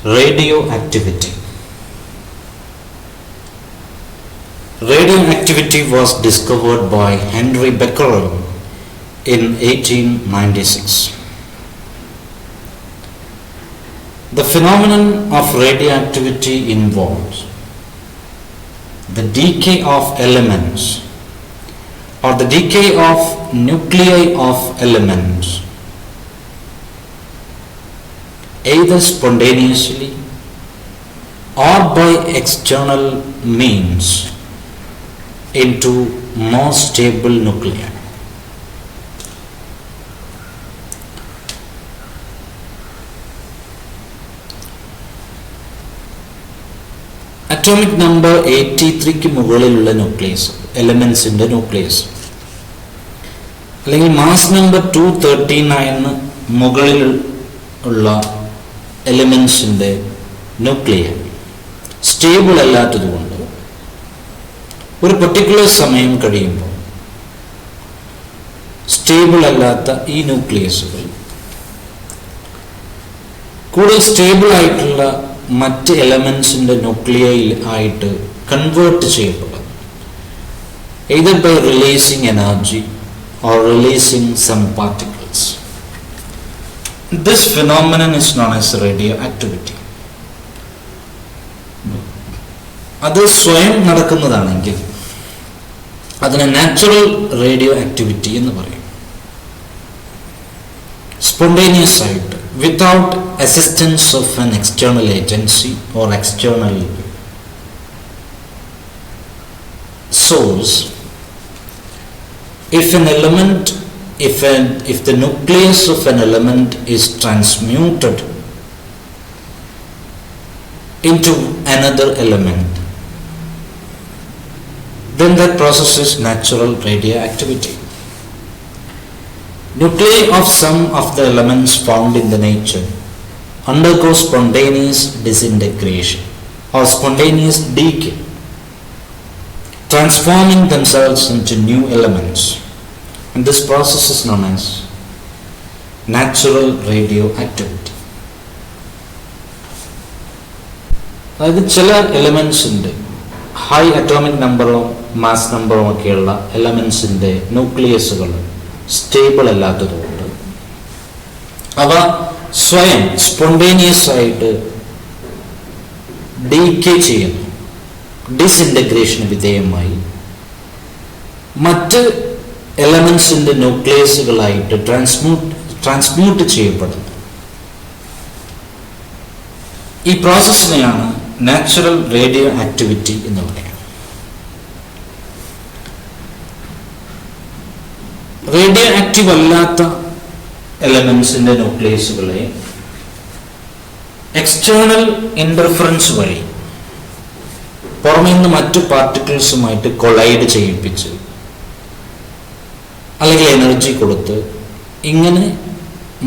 Radioactivity. Radioactivity was discovered by Henry Becquerel in 1896. The phenomenon of radioactivity involves the decay of elements or the decay of nuclei of elements, either spontaneously or by external means, into more stable nuclei. Atomic number 83ക്ക് മുകളിലുള്ള nucleus, എലമെന്റ്സിന്റെ nucleus, അല്ലെങ്കിൽ mass number 239 മുകളിൽ ഉള്ള എലമെന്റ്സിന്റെ nuclei stable അല്ലാത്തതുകൊണ്ട് ഒരു particular സമയം കഴിയുമ്പോൾ stable അല്ലാത്ത ഈ ന്യൂക്ലിയസുകൾ കൂടുതൽ സ്റ്റേബിൾ ആയിട്ടുള്ള മറ്റ് എലമെന്റ്സിന്റെ ന്യൂക്ലിയയിൽ ആയിട്ട് കൺവേർട്ട് ചെയ്യപ്പെടും, either by releasing energy or releasing some particles. This phenomenon is known as radioactivity. അത് സ്വയം നടക്കുന്നതാണെങ്കിൽ അതിനെ നാച്ചുറൽ റേഡിയോ ആക്ടിവിറ്റി എന്ന് പറയും. സ്പോണ്ടേനിയസ് ആയിട്ട്, without assistance of an external agency or external source, if the nucleus of an element is transmuted into another element, then that process is natural radioactivity. Nuclei of some of the elements found in the nature undergo spontaneous disintegration or spontaneous decay, transforming themselves into new elements, and this process is known as natural radioactivity. അതായത് ചില എലമെന്റ്സിന്റെ high atomic നമ്പറും mass നമ്പറും ഒക്കെയുള്ള എലമെന്റ്സിന്റെ ന്യൂക്ലിയസുകൾ stable അല്ലാത്തതുകൊണ്ട് അവ സ്വയം spontaneous ആയിട്ട് decay ചെയ്യുന്നു, ഡിസിൻറ്റഗ്രേഷന് വിധേയമായി മറ്റ് എലമെന്റ്സിന്റെ ന്യൂക്ലിയസുകളായിട്ട് ട്രാൻസ്മ്യൂട്ട് ചെയ്യപ്പെടുന്നു. ഈ പ്രോസസ്സിനെയാണ് നാച്ചുറൽ റേഡിയോ ആക്ടിവിറ്റി എന്ന് പറയുന്നത്. റേഡിയോ ആക്റ്റീവ് അല്ലാത്ത എലമെന്റ്സിന്റെ ന്യൂക്ലിയസുകളെ എക്സ്റ്റേണൽ ഇന്റർഫറൻസ് വഴി പുറമേ നിന്ന് മറ്റു പാർട്ടിക്കിൾസുമായിട്ട് കൊളൈഡ് ചെയ്യിപ്പിച്ച് അല്ലെങ്കിൽ എനർജി കൊടുത്ത് ഇങ്ങനെ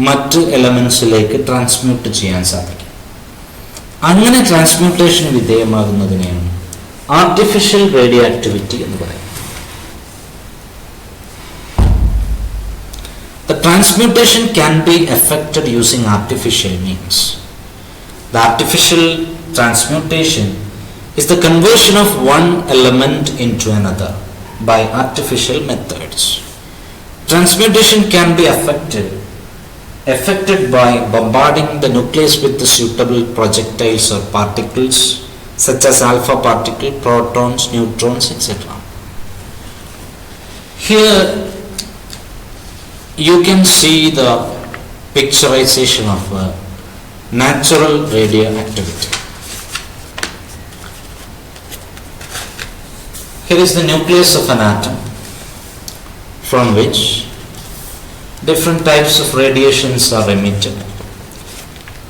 മറ്റ് എലമെന്റ്സിലേക്ക് ട്രാൻസ്മ്യൂട്ട് ചെയ്യാൻ സാധിക്കും. അങ്ങനെ ട്രാൻസ്മ്യൂട്ടേഷന് വിധേയമാകുന്നതിനെയാണ് ആർട്ടിഫിഷ്യൽ റേഡിയോ ആക്ടിവിറ്റി എന്ന് പറയുന്നത്. The transmutation can be effected using artificial means. The artificial transmutation is the conversion of one element into another by artificial methods. Transmutation can be effected by bombarding the nucleus with the suitable projectiles or particles such as alpha particle, protons, neutrons, etc. Here you can see the picturization of natural radioactivity. Here is the nucleus of an atom from which different types of radiations are emitted.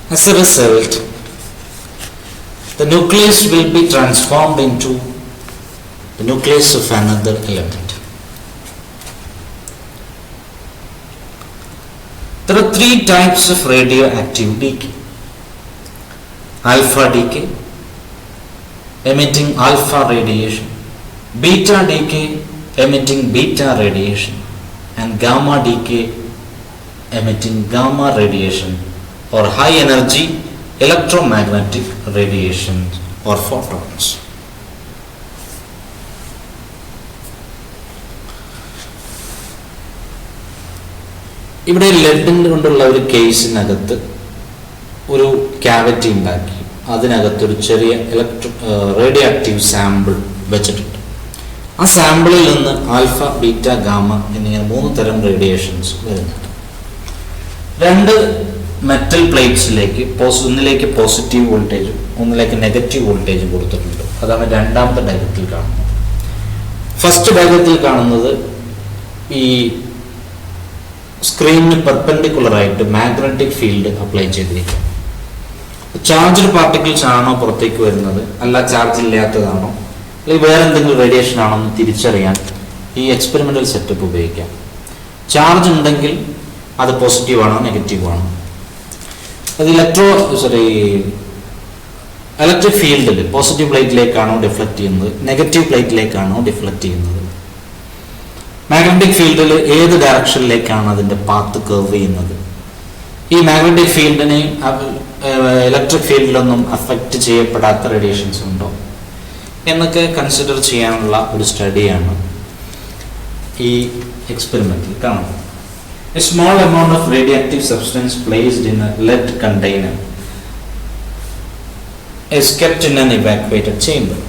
As a result, the nucleus will be transformed into the nucleus of another element. There are three types of radioactive decay. Alpha decay, emitting alpha radiation, beta decay, emitting beta radiation, and gamma decay, emitting gamma radiation, or high energy electromagnetic radiation or photons. ഇവിടെ lead കൊണ്ടുള്ള ഒരു കേസിനകത്ത് ഒരു cavity ഉണ്ടാക്കി അതിനകത്തൊരു ചെറിയ radio active sample വെച്ചിട്ടുണ്ട്. ആ സാമ്പിളിൽ നിന്ന് ആൽഫ, ബീറ്റ, ഗാമ എന്നിങ്ങനെ 3 തരം റേഡിയേഷൻസ് വരുന്നുണ്ട്. 2 മെറ്റൽ പ്ലേറ്റ്സിലേക്ക് ഒന്നിലേക്ക് പോസിറ്റീവ് വോൾട്ടേജും ഒന്നിലേക്ക് നെഗറ്റീവ് വോൾട്ടേജും കൊടുത്തിട്ടുണ്ട്. അതാണ് രണ്ടാമത്തെ ഡയഗ്രത്തിൽ കാണുന്നത്. ഫസ്റ്റ് ഡയഗ്രത്തിൽ കാണുന്നത് ഈ സ്ക്രീനിന് പെർപെൻഡിക്കുലർ ആയിട്ട് മാഗ്നറ്റിക് ഫീൽഡ് അപ്ലൈ ചെയ്തിരിക്കും. ചാർജ്ഡ് പാർട്ടിക്കിൾസ് ആണോ പുറത്തേക്ക് വരുന്നത്, അല്ല ചാർജ് ഇല്ലാത്തതാണോ, അല്ലെങ്കിൽ വേറെ എന്തെങ്കിലും റേഡിയേഷൻ ആണോ എന്ന് തിരിച്ചറിയാൻ ഈ എക്സ്പെരിമെന്റൽ സെറ്റപ്പ് ഉപയോഗിക്കാം. ചാർജ് ഉണ്ടെങ്കിൽ അത് പോസിറ്റീവ് ആണോ നെഗറ്റീവ് ആണോ, അത് ഇലക്ട്രിക് ഫീൽഡിൽ പോസിറ്റീവ് പ്ലേറ്റിലേക്കാണോ ഡിഫ്ലക്ട് ചെയ്യുന്നത്, നെഗറ്റീവ് പ്ലേറ്റിലേക്കാണോ ഡിഫ്ലക്ട് ചെയ്യുന്നത്, മാഗ്നറ്റിക് ഫീൽഡിൽ ഏത് ഡയറക്ഷനിലേക്കാണ് അതിന്റെ പാത്ത് കർവ് ചെയ്യുന്നത്, ഈ മാഗ്നറ്റിക് ഫീൽഡിനെ ഇലക്ട്രിക് ഫീൽഡിലൊന്നും അഫക്റ്റ് ചെയ്യപ്പെടാത്ത റേഡിയേഷൻസ് ഉണ്ടോ എന്നൊക്കെ കൺസിഡർ ചെയ്യാനുള്ള ഒരു സ്റ്റഡിയാണ് ഈ എക്സ്പെരിമെന്റിൽ കാണുന്നത്. A small amount of radioactive substance placed in a lead container is kept in an evacuated chamber.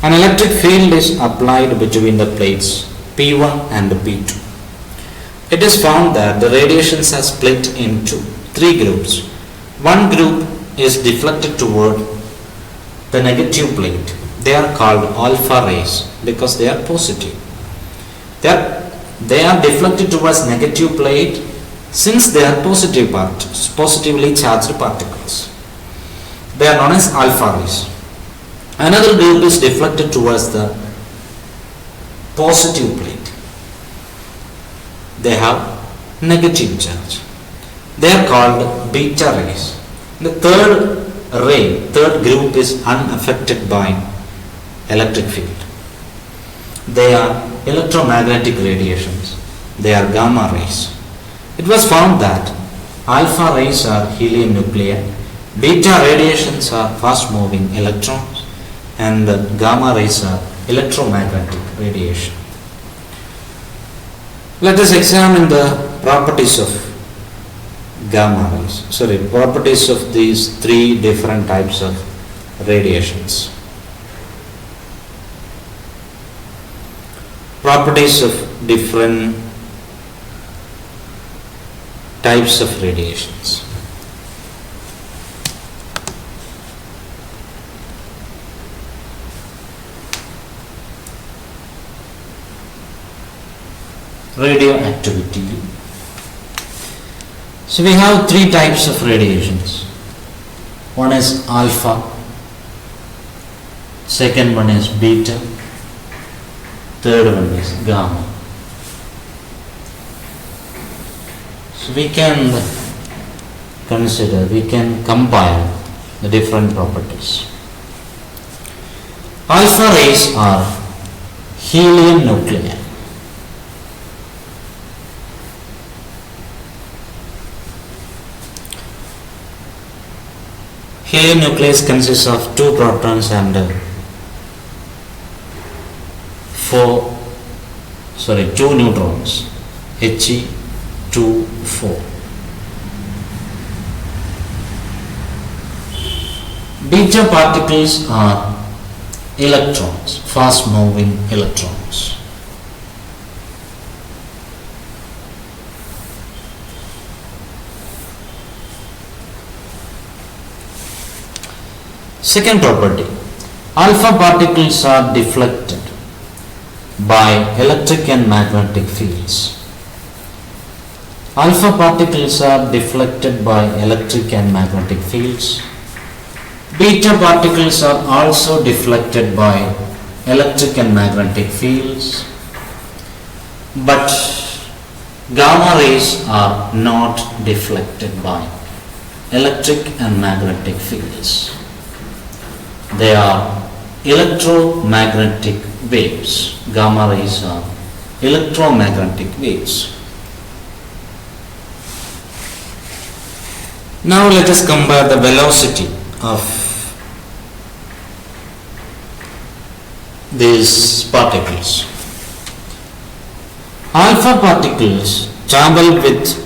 An electric field is applied between the plates P1 and P2. It is found that the radiations are split into 3 groups. One group is deflected toward the negative plate. They are called alpha rays because they are positive. They are deflected towards negative plate since they are positively charged particles. They are known as alpha rays. Another group is deflected towards the positive plate. They have negative charge. They are called beta rays. The third group is unaffected by electric field. They are electromagnetic radiations. They are gamma rays. It was found that alpha rays are helium nuclei, beta radiations are fast moving electrons, and gamma rays are electromagnetic radiation. Let us examine the properties of properties of these 3 different types of radiations. Properties of different types of radiations. Radioactivity. So we have 3 types of radiations. One is alpha, second one is beta, third one is gamma. So we can compile the different properties. Alpha rays are helium nuclei. Helium nucleus consists of 2 protons and 2 neutrons, He2 4. Beta particles are electrons, fast moving electrons. Second property, alpha particles are deflected by electric and magnetic fields. Alpha particles are deflected by electric and magnetic fields. Beta particles are also deflected by electric and magnetic fields. But gamma rays are not deflected by electric and magnetic fields. They are electromagnetic waves. Gamma rays are electromagnetic waves. Now let us compare the velocity of these particles. Alpha particles travel with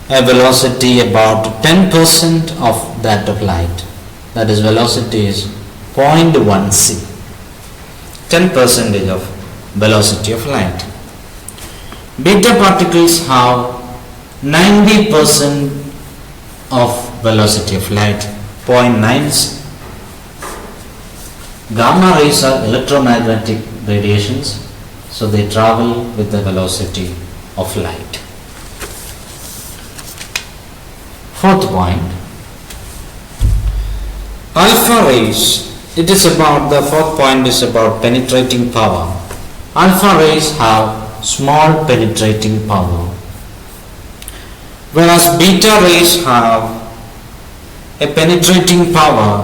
a velocity about 10% of that of light. That is, velocity is 0.1 c. 10% of velocity of light. Beta particles have 90% of velocity of light, 0.9 c. Gamma rays are electromagnetic radiations, so they travel with the velocity of light. Fourth point, alpha rays. It is about, the fourth point is about penetrating power. Alpha rays have small penetrating power, whereas beta rays have a penetrating power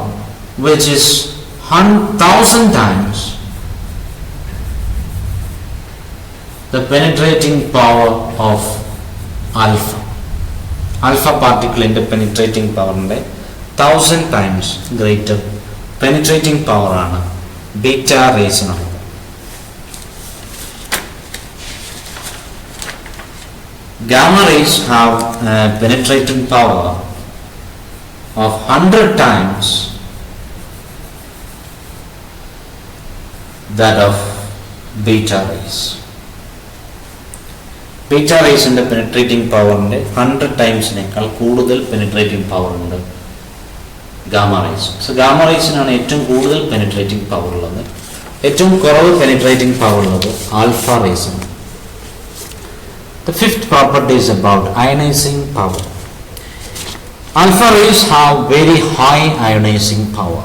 which is 1,000 times the penetrating power of alpha. Alpha particle in the penetrating power is 1,000 times greater penetrating power ആണ് beta rays. Gamma rays have a penetrating power of 100 times that of beta rays. Beta rays in the penetrating power 100 times നേക്കാൾ കൂടുതൽ penetrating power ഉണ്ട് gamma rays. So gamma rays നാണ് ഏറ്റവും കൂടുതൽ penetrating power ഉള്ളത്. ഏറ്റവും കുറവ് penetrating power ഉള്ളത് alpha rays ആണ്. The fifth property is about ionizing power. Alpha rays have very high ionizing power.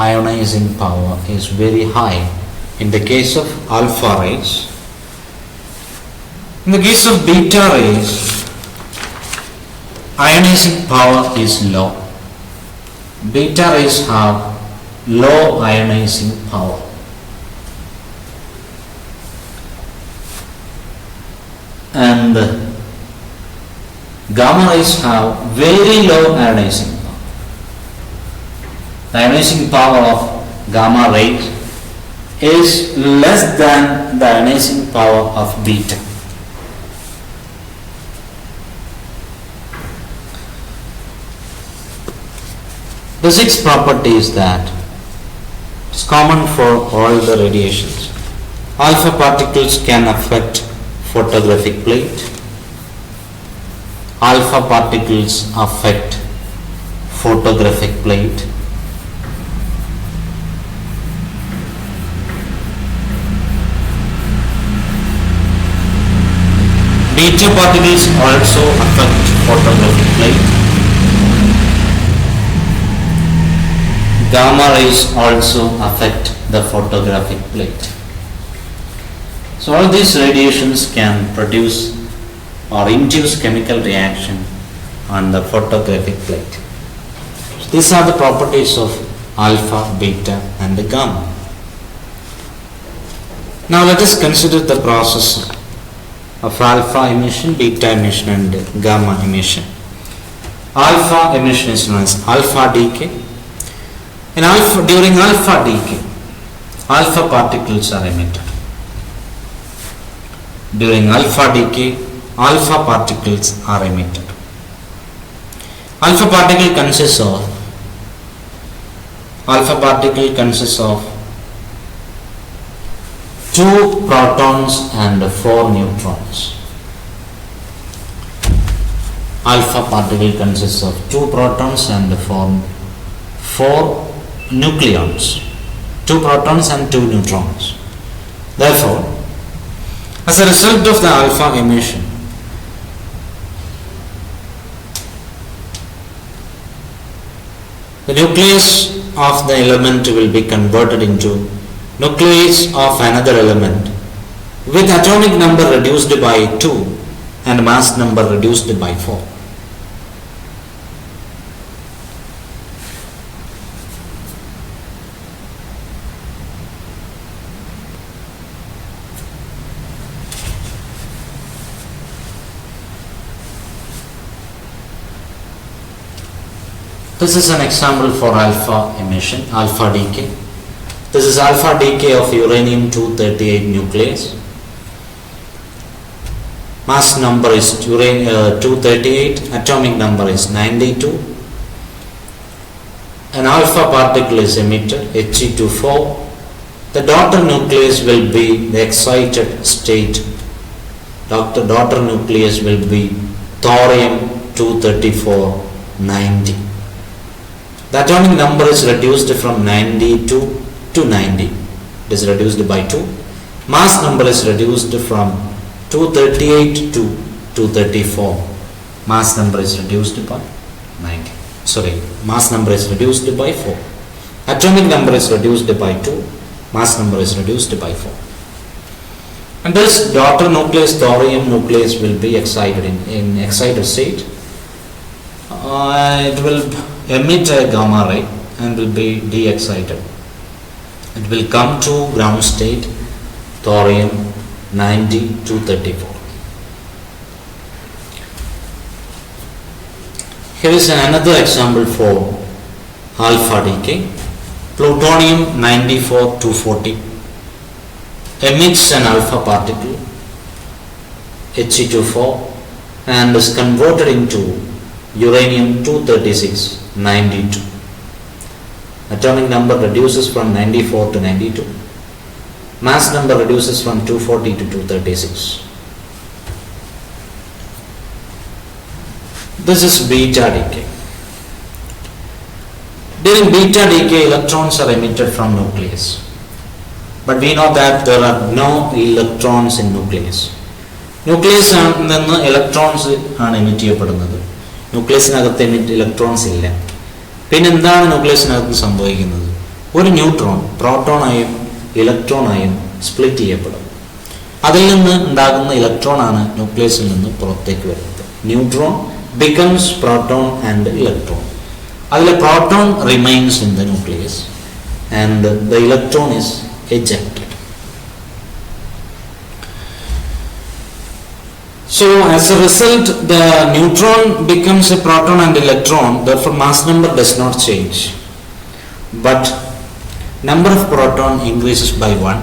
Ionizing power is very high in the case of alpha rays. In the case of beta rays, ionizing power is low. Beta rays have low ionizing power. And gamma rays have very low ionizing power. The ionizing power of gamma rays is less than the ionizing power of beta. The sixth property is that it's common for all the radiations. Alpha particles can affect photographic plate. Alpha particles affect photographic plate. Beta particles also affect photographic plate. Gamma rays also affect the photographic plate. So all these radiations can produce or induce chemical reaction on the photographic plate. So these are the properties of alpha, beta and the gamma. Now let us consider the process of alpha emission, beta emission and gamma emission. Alpha emission is known as alpha decay. During alpha decay, alpha particles are emitted. During alpha decay, alpha particles are emitted. Alpha particle consists of 2 protons and 4 neutrons. Alpha particle consists of 2 protons and 4 nucleons. 2 protons and 2 neutrons. Therefore, as a result of the alpha emission, the nucleus of the element will be converted into nucleus of another element with atomic number reduced by 2 and mass number reduced by 4. This is an example for alpha emission, alpha decay. This is alpha decay of uranium-238 nucleus. Mass number is 238, atomic number is 92. An alpha particle is emitted, He24. The daughter nucleus will be the excited state. Daughter nucleus will be thorium-234 90. The atomic number is reduced from 92 to 90. It is reduced by 2. Mass number is reduced from 238 to 234. Mass number is reduced by 90. Mass number is reduced by 4. Atomic number is reduced by 2. Mass number is reduced by 4. And this daughter nucleus, thorium nucleus, will be excited in excited state. It will emit a gamma ray and will be de-excited. It will come to ground state, thorium 90-234. Here is another example for alpha decay. Plutonium 94-240 emits an alpha particle, He24, and is converted into uranium-236 92. Atomic number reduces from 94 to 92. Mass number reduces from 240 to 236. This is beta decay. During beta decay, electrons are emitted from nucleus. But we know that there are no electrons in nucleus. Nucleus നിന്ന് electrons ആണ് emit ചെയ്യപ്പെടുന്നത്. ന്യൂക്ലിയസിനകത്ത് electrons ഇല്ല. പിന്നെ എന്താണ് ന്യൂക്ലിയസിനകത്ത് സംഭവിക്കുന്നത്? ഒരു neutron പ്രോട്ടോണായും ഇലക്ട്രോണായും split ചെയ്യപ്പെടും. അതിൽ നിന്ന് ഉണ്ടാകുന്ന ഇലക്ട്രോൺ ആണ് ന്യൂക്ലിയസിൽ നിന്ന് പുറത്തേക്ക് വരുന്നത്. Neutron becomes proton and electron. അതിലെ proton remains in the nucleus and the electron is ejected. So as a result, the neutron becomes a proton and electron, therefore mass number does not change, but number of proton increases by 1.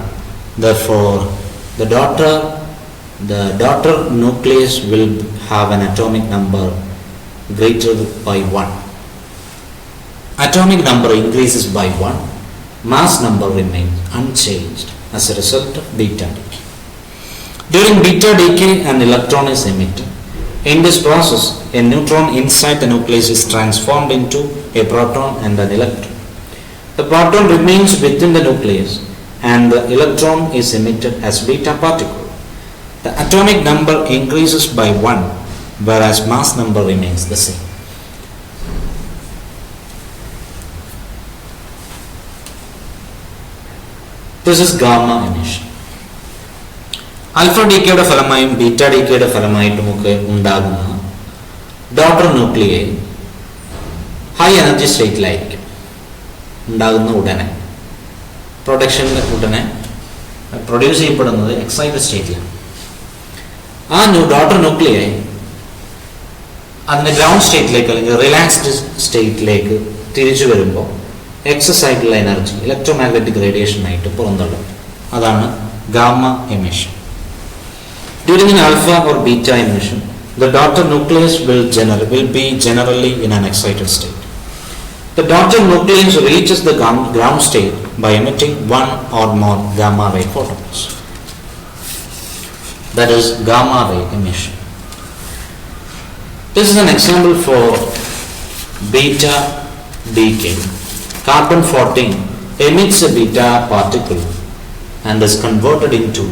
Therefore the daughter nucleus will have an atomic number greater by 1. Atomic number increases by 1. Mass number remains unchanged as a result of beta decay. During beta decay, an electron is emitted. In this process, a neutron inside the nucleus is transformed into a proton and an electron. The proton remains within the nucleus and the electron is emitted as beta particle. The atomic number increases by 1, whereas mass number remains the same. This is gamma emission. Alpha ഡിക്കയുടെ ഫലമായും beta ഡിക്കയുടെ ഫലമായിട്ടുമൊക്കെ ഉണ്ടാകുന്ന daughter nuclei high energy സ്റ്റേറ്റിലായിരിക്കും ഉണ്ടാകുന്ന ഉടനെ പ്രൊഡക്ഷൻ്റെ ഉടനെ produce ചെയ്യപ്പെടുന്നത് എക്സൈറ്റഡ് സ്റ്റേറ്റിലാണ്. ആ ഡോട്ടർ ന്യൂക്ലിയെ അതിൻ്റെ ഗ്രൗണ്ട് സ്റ്റേറ്റിലേക്ക് അല്ലെങ്കിൽ റിലാക്സ്ഡ് സ്റ്റേറ്റിലേക്ക് തിരിച്ചു വരുമ്പോൾ എക്സസ് ആയിട്ടുള്ള എനർജി ഇലക്ട്രോമാഗ്നറ്റിക് റേഡിയേഷൻ ആയിട്ട് പുറന്തള്ളും. അതാണ് gamma emission. During an alpha or beta emission, the daughter nucleus will be generally in an excited state. The daughter nucleus reaches the ground state by emitting one or more gamma ray photons. That is gamma ray emission. This is an example for beta decay. Carbon-14 emits a beta particle and is converted into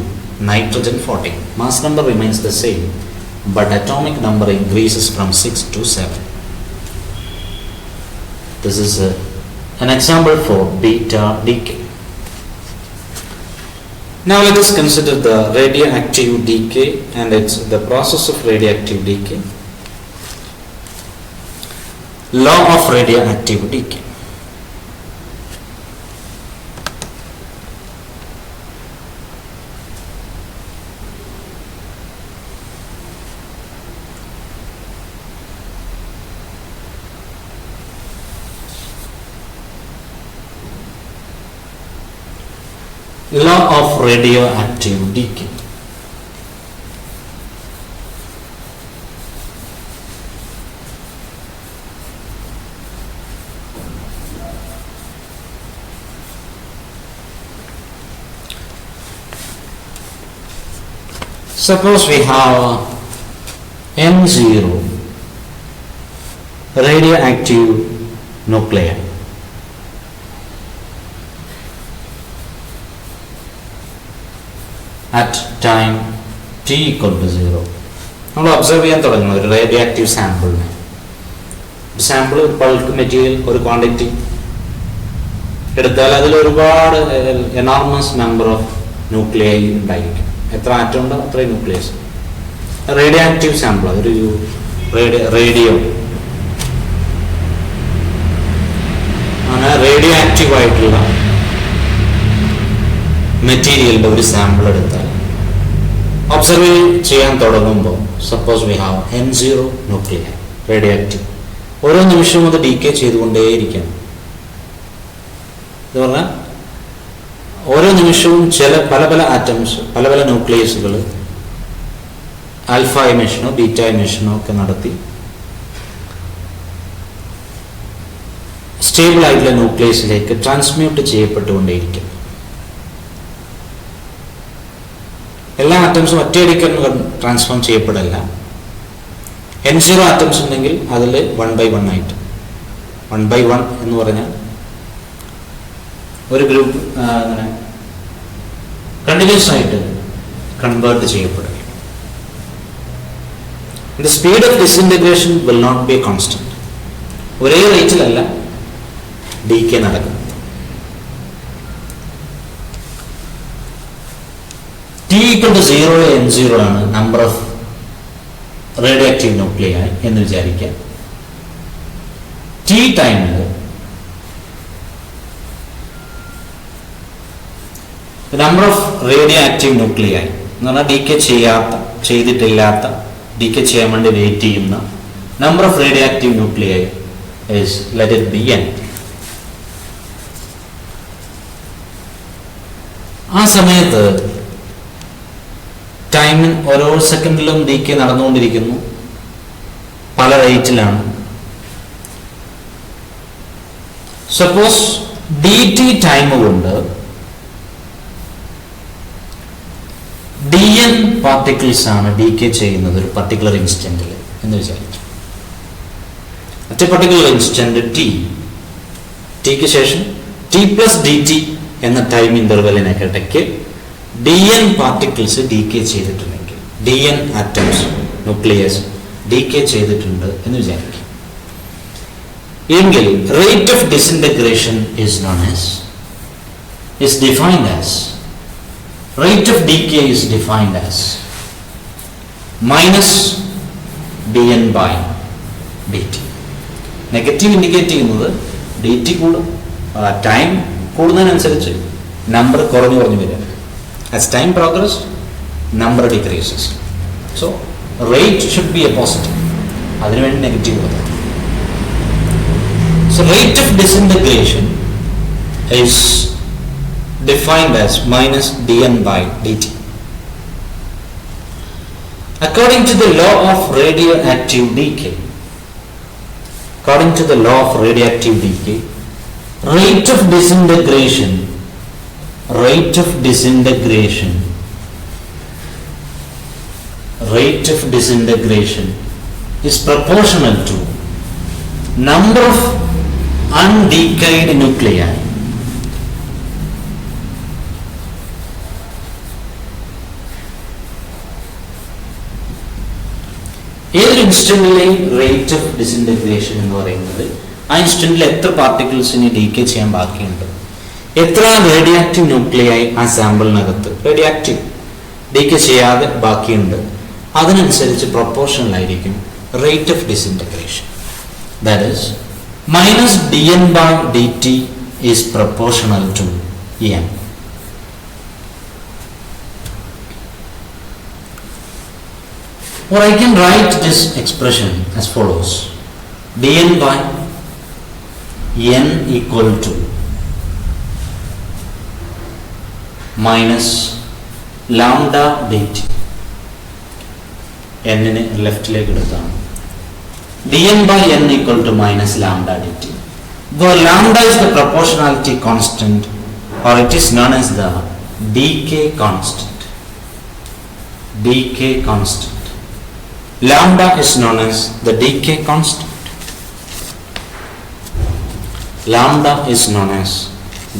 nitrogen-14. Mass number remains the same, but atomic number increases from 6 to 7. This is an example for beta decay. Now let us consider the radioactive decay and the process of radioactive decay. Law of radioactive decay. law of radioactive decay. Suppose we have N0 radioactive nuclei. At time t equal to 0. നമ്മൾ observe ചെയ്യാൻ തുടങ്ങുന്നത് ഒരു radio active സാമ്പിളിനെ. Sample bulk material ഒരു quantity എടുത്താൽ അതിൽ ഒരുപാട് enormous number of nuclei ഉണ്ടായിരിക്കും. എത്ര ആറ്റം ഉണ്ടോ അത്രയും ന്യൂക്ലിയസ്. റേഡിയോ ആക്റ്റീവ് സാമ്പിൾ അതൊരു റേഡിയോ അങ്ങനെ റേഡിയോ ആക്റ്റീവ് ആയിട്ടുള്ള മെറ്റീരിയലിൻ്റെ ഒരു സാമ്പിൾ എടുത്താൽ ഒബ്സർവ് ചെയ്യാൻ തുടങ്ങുമ്പോൾ suppose we have N0 nuclear radio active. ഓരോ നിമിഷവും അത് ഡീകേ ചെയ്തുകൊണ്ടേയിരിക്കണം. എന്ന് പറഞ്ഞാൽ ഓരോ നിമിഷവും പല പല ആറ്റംസ് പല പല ന്യൂക്ലിയസുകൾ ആൽഫ എമിഷനോ ബീറ്റ എമിഷനോ ഒക്കെ നടത്തി സ്റ്റേബിൾ ആയിട്ടുള്ള ന്യൂക്ലിയസിലേക്ക് ട്രാൻസ്മ്യൂട്ട് ചെയ്യപ്പെട്ടുകൊണ്ടേയിരിക്കും. എല്ലാ ആറ്റംസും ഒറ്റയടിക്ക് ട്രാൻസ്ഫോം ചെയ്യപ്പെടില്ല. N0 ആറ്റംസ് ഉണ്ടെങ്കിൽ അതിൽ 1/1 ആയിട്ട് 1/1 എന്ന് പറഞ്ഞാൽ ഒരു ഗ്രൂപ്പ് അങ്ങനെ കണ്ടിന്യൂസ് ആയിട്ട് കൺവേർട്ട് ചെയ്യപ്പെടും. The speed of disintegration will not be constant. ഒരേ റേറ്റിലല്ല ഡീകേ നടക്കുന്നത്. T equal to 0 N0 ആണ് number of radio active nuclei എന്ന് വിചാരിക്കാം. T ടൈമിൽ number of radio active nuclei എന്ന് പറഞ്ഞാൽ ചെയ്തിട്ടില്ലാത്ത ഡീകേ ചെയ്യാൻ വേണ്ടി വെയിറ്റ് ചെയ്യുന്ന number of radio active nuclei is let it be n. ആ സമയത്ത് ടൈമിൽ ഓരോ സെക്കൻഡിലും ഡീകേ നടന്നുകൊണ്ടിരിക്കുന്നു, പല റേറ്റിലാണ്. സപ്പോസ് dt ടൈം കൊണ്ട് dn പാർട്ടിക്കിൾസ് ആണ് ഡീകേ ചെയ്യുന്നത് ഒരു പർട്ടിക്കുലർ ഇൻസ്റ്റന്റിൽ എന്ന് വിചാരിക്കും. മറ്റേ പർട്ടിക്കുലർ ഇൻസ്റ്റന്റ് ടിക്ക് ശേഷം t+dt എന്ന ടൈം ഇന്റർവെല്ലിനൊക്കെ dn പാർട്ടിക്കിൾസ് ഡീകേ ചെയ്തിട്ടുണ്ടെങ്കിൽ dn ആറ്റംസ് ന്യൂക്ലിയസ് ഡീകേ ചെയ്തിട്ടുണ്ട് എന്ന് വിചാരിക്കും. എങ്കിൽ rate of disintegration is defined as rate of decay is defined as minus dn by dt. Negative indicate ചെയ്യുന്നത് dt കൂടും, time കൂടുന്നതിനനുസരിച്ച് നമ്പർ കുറഞ്ഞു വരിക. As time progresses, number decreases. So rate should be a positive. അതിനുവേണ്ടി negative വരും. So rate of disintegration is defined as minus dn by dt. According to the law of radioactive decay, rate of disintegration is proportional to number of undecayed nuclei ഏതൊരു ഇൻസ്റ്റന്റിലെയും rate of disintegration എന്ന് പറയുന്നത് ആ ഇൻസ്റ്റന്റിൽ എത്ര പാർട്ടിക്കിൾസിന് decay ചെയ്യാൻ ബാക്കിയുണ്ട്, എത്ര radio active nuclei ആ സാമ്പിളിനകത്ത് radio active decay ചെയ്യാതെ ബാക്കിയുണ്ട്, അതിനനുസരിച്ച് പ്രൊപ്പോർഷണൽ ആയിരിക്കും rate of disintegration. That is minus dn by dt is proportional to n. Or I can write this expression as follows: dn by n equal to minus lambda dt. n നെ ലെഫ്റ്റിലേക്ക് എടുത്താണ്. dn by n equal to minus lambda dt. Where lambda is the proportionality constant, or it is known as the decay constant. Decay constant. Lambda is known as the decay constant. Lambda is known as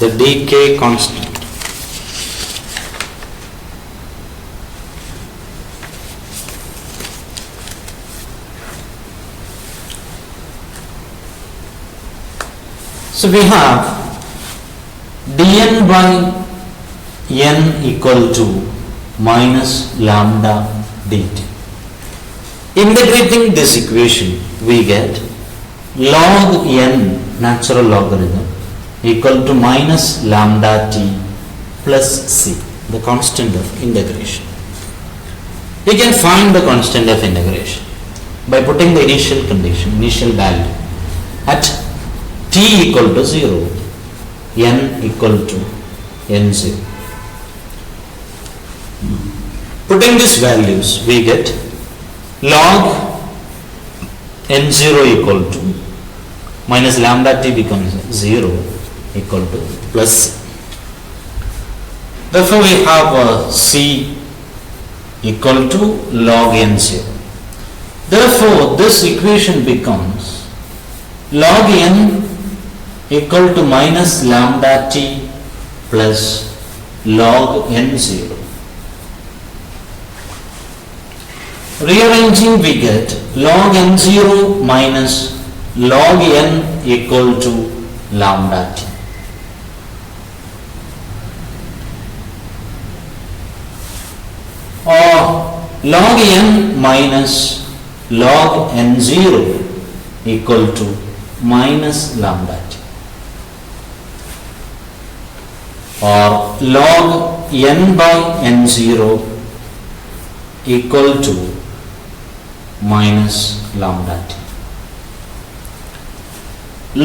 the decay constant. So we have dn by n equal to minus lambda dt. Integrating this equation, we get log n natural logarithm equal to minus lambda t plus c, the constant of integration. We can find the constant of integration by putting the initial condition, initial value at t equal to 0, n equal to n0. Putting these values, we get log n0 equal to minus lambda t becomes 0 equal to plus c. Therefore, we have c equal to log n0. Therefore, this equation becomes log n equal to minus lambda t plus log n0. Rearranging, we get log n0 minus log n equal to lambda t. Or log n minus log n0 equal to minus lambda t. Or log n by n0 equal to minus lambda t.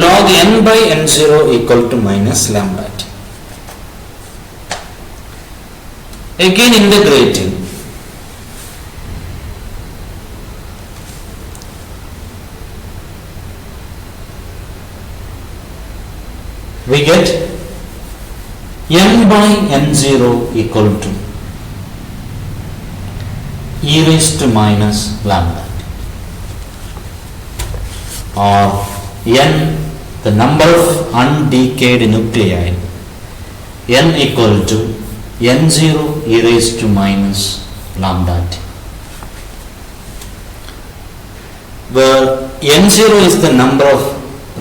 Log n by n0 equal to minus lambda t. Again integrating, we get n by n0 equal to e raised to minus lambda t, or n, the number of undecayed nuclei, n equal to n0 e raised to minus lambda t, where n0 is the number of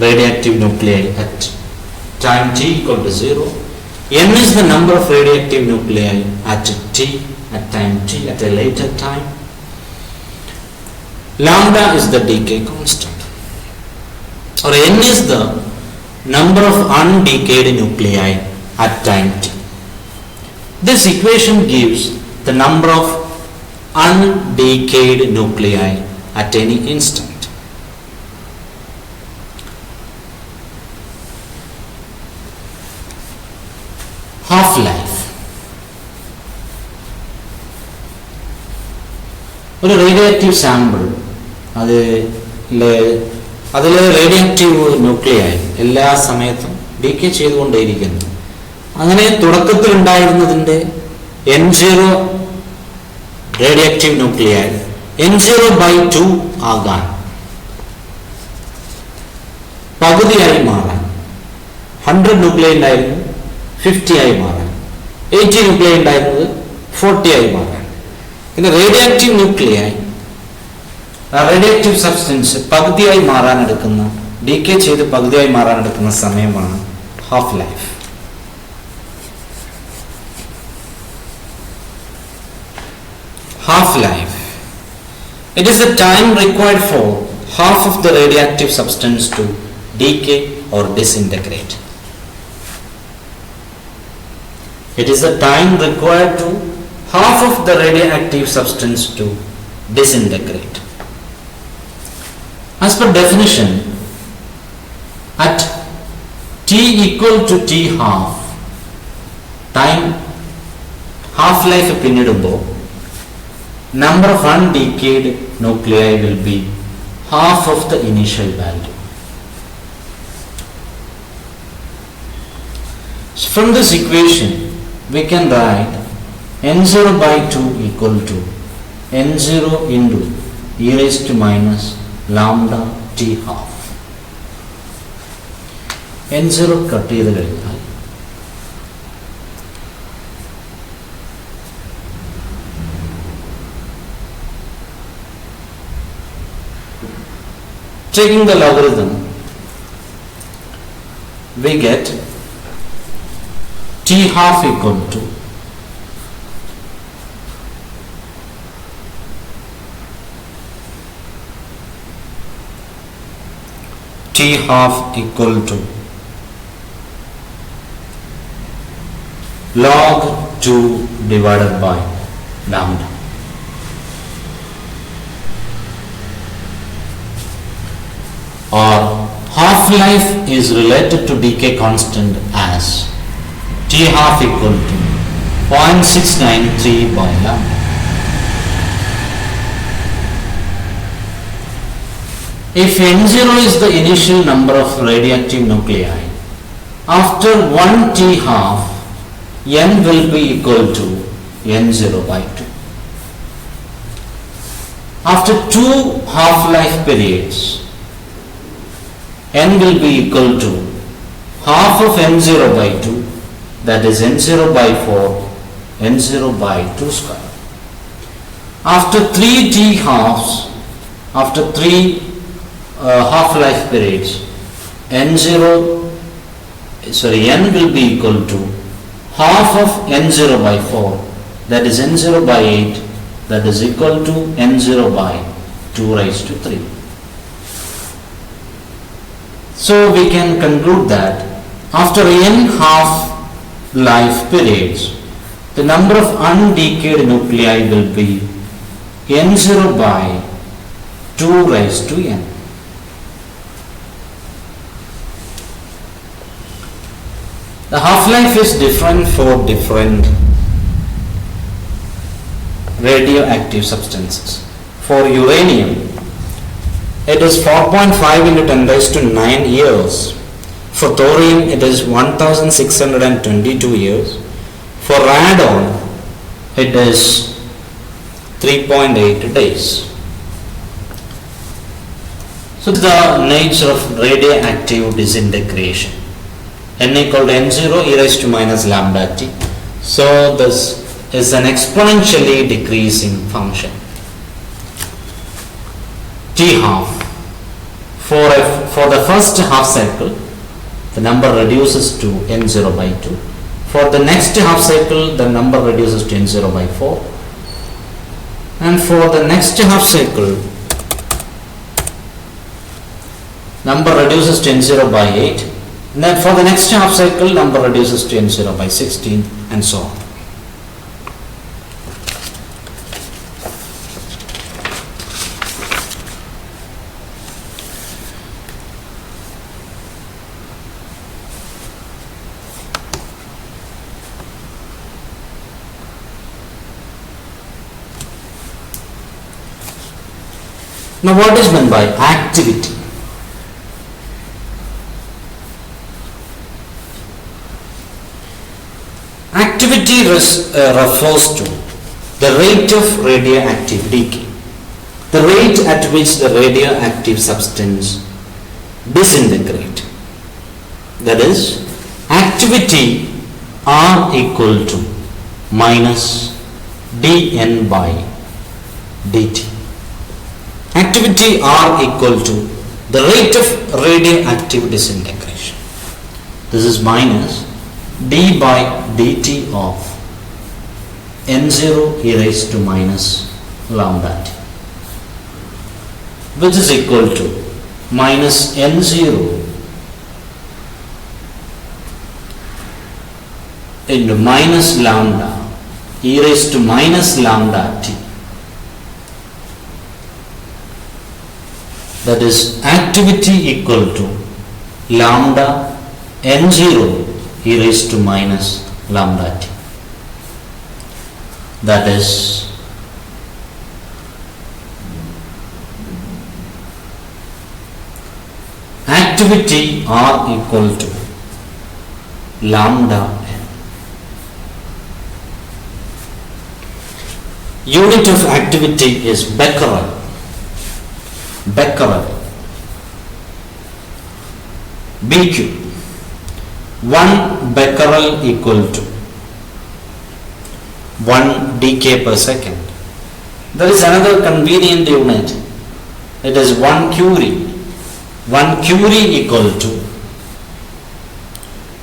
radioactive nuclei at time t equal to 0, n is the number of radioactive nuclei at t, at time t, at a later time. Lambda is the decay constant, or n is the number of undecayed nuclei at time t. This equation gives the number of undecayed nuclei at any instant. Half-life. ഒരു radioactive sample, അതിൽ radioactive ന്യൂക്ലിയായി എല്ലാ സമയത്തും decay ചെയ്തുകൊണ്ടേയിരിക്കുന്നു. അങ്ങനെ തുടക്കത്തിൽ ഉണ്ടായിരുന്നതിൻ്റെ n0 radioactive ന്യൂക്ലിയായി n0/2 ആകാൻ, പകുതിയായി മാറാൻ, 100 nuclear ഉണ്ടായിരുന്നു 50 ആയി മാറാൻ, 80 ന്യൂക്ലിയർ ഉണ്ടായിരുന്നത് 40 ആയി മാറാൻ. പിന്നെ റേഡിയോആക്റ്റീവ് ന്യൂക്ലിയായി, റേഡിയോആക്റ്റീവ് സബ്സ്റ്റൻസ് പകുതിയായി മാറാനെടുക്കുന്ന, ഡീക്കേ ചെയ്ത് പകുതിയായി മാറാനെടുക്കുന്ന സമയമാണ് half life. Half-life. It is the time required for half of the radioactive substance to decay or disintegrate. It is the time required to half of the radioactive substance to disintegrate. As per definition, at t equal to t half, time half-life പിന്നിടുമ്പോൾ number of undecayed nuclei will be half of the initial value. So from this equation we can write n0 by 2 equal to n0 into e raised to minus lambda t half. n0 cut ചെയ്ത് കഴിഞ്ഞാൽ taking the logarithm we get t half equal to t half equal to log 2 divided by lambda. Or half-life is related to decay constant as t half equal to 0.693 by lambda. If n0 is the initial number of radioactive nuclei, after 1 t half, n will be equal to n0 by 2. After 2 half-life periods, n will be equal to half of n0 by 2, that is n0 by 4, n0 by 2 square. After 3 t halves, after 3 half-life periods, n will be equal to half of n0 by 4, that is n0 by 8, that is equal to n0 by 2 raised to 3. So we can conclude that after n half-life periods, the number of undecayed nuclei will be n0 by 2 raised to n. The half-life is different for different radioactive substances. For uranium, it is 4.5 into 10 raised to 9 years. For thorium, it is 1622 years. For radon, it is 3.8 days. So the nature of radioactive disintegration. N equal to n0 e raised to minus lambda t. So this is an exponentially decreasing function. T half. For the first half cycle, the number reduces to n0 by 2. For the next half cycle, the number reduces to n0 by 4. And for the next half cycle, number reduces to n0 by 8. And then for the next half cycle, number reduces to n0 by 16 and so on. Now what is meant by activity? Activity refers to the rate of radioactive decay, the rate at which the radioactive substance disintegrates. That is, activity R equal to minus dN by dt. Activity R equal to the rate of radioactive disintegration. This is minus d by dt of n0 e raised to minus lambda t, which is equal to minus n0 into minus lambda e raised to minus lambda t. That is activity equal to lambda n0 e raised to minus lambda t. that is activity R equal to lambda n. Unit of activity is becquerel. Becquerel. BQ. 1 becquerel equal to 1 dk per second. There is another convenient unit. It is 1 curie. 1 curie equal to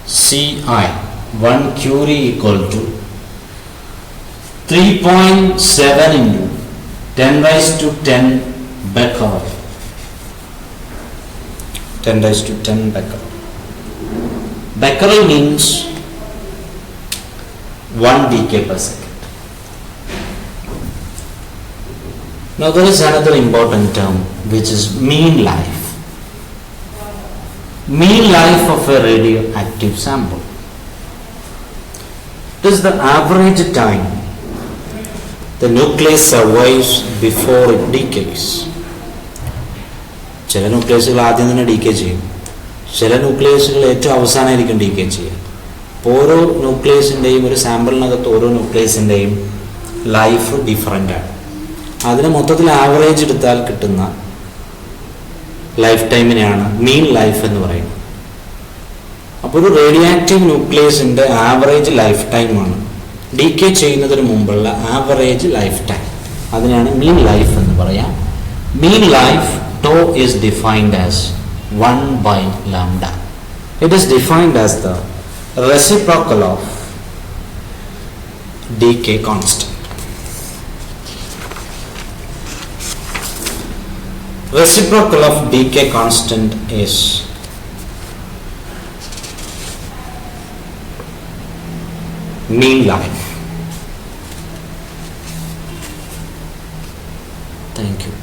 Ci. 1 curie equal to 3.7 into 10 raised to 10 becquerel. 10 raised to 10 becquerel. Becquerel means 1 dk per second. Now there is another important term which is mean life. Mean life of a radioactive sample. It is the average time the nucleus survives before it decays. ചില ന്യൂക്ലിയസുകൾ ആദ്യം തന്നെ decay ചെയ്യും, ചില ന്യൂക്ലിയസുകൾ ഏറ്റവും അവസാനമായിരിക്കും decay ചെയ്യുക. ഓരോ ന്യൂക്ലിയസിൻ്റെയും ഒരു സാമ്പിളിനകത്ത് ഓരോ ന്യൂക്ലിയസിൻ്റെയും ലൈഫ് ഡിഫറൻ്റ് ആണ്. അതിന് മൊത്തത്തിൽ ആവറേജ് എടുത്താൽ കിട്ടുന്ന ലൈഫ് ടൈമിനെയാണ് മീൻ ലൈഫ് എന്ന് പറയുന്നത്. അപ്പോൾ ഒരു റേഡിയോആക്റ്റീവ് ന്യൂക്ലിയസിൻ്റെ ആവറേജ് ലൈഫ് ടൈമാണ് ഡീക്കേ ചെയ്യുന്നതിന് മുമ്പുള്ള ആവറേജ് ലൈഫ് ടൈം. അതിനാണ് മീൻ ലൈഫ് എന്ന് പറയാം. മീൻ life tau is defined as 1 by lambda. It is defined as the reciprocal of decay constant. Reciprocal of decay constant is mean life. Thank you.